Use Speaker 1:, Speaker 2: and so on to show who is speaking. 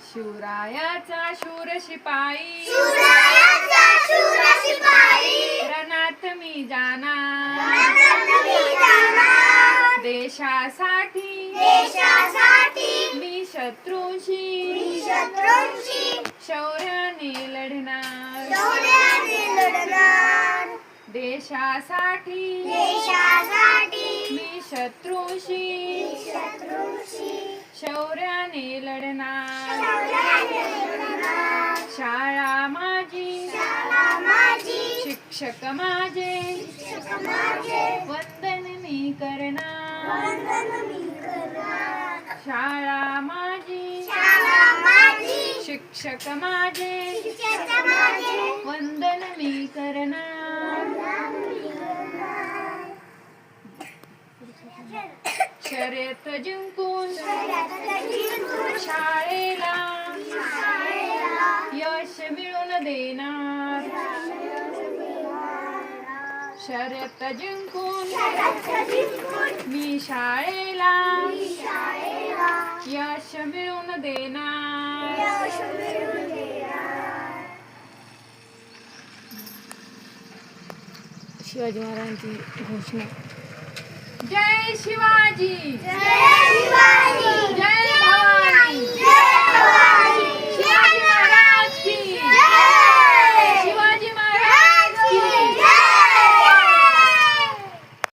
Speaker 1: शिवरायाचा शूर शिपाई रणात मी जाणार देशासाठी मी शत्रूंशी शौर्याने लढणार देशासाठी मी शत्रूंशी शौर्याने लढणार शाळा माझी शिक्षक माझे वंदन मी करणार शाळा माझी शिक्षक माझे वंदन मी करणार शर्यत जिंकून शाळेला यश मिळवून देणार शर्यत जिंकून मी शाळेला यश मिळवून देणार शिवाजी महाराजांची घोषणा जय शिवाजी जय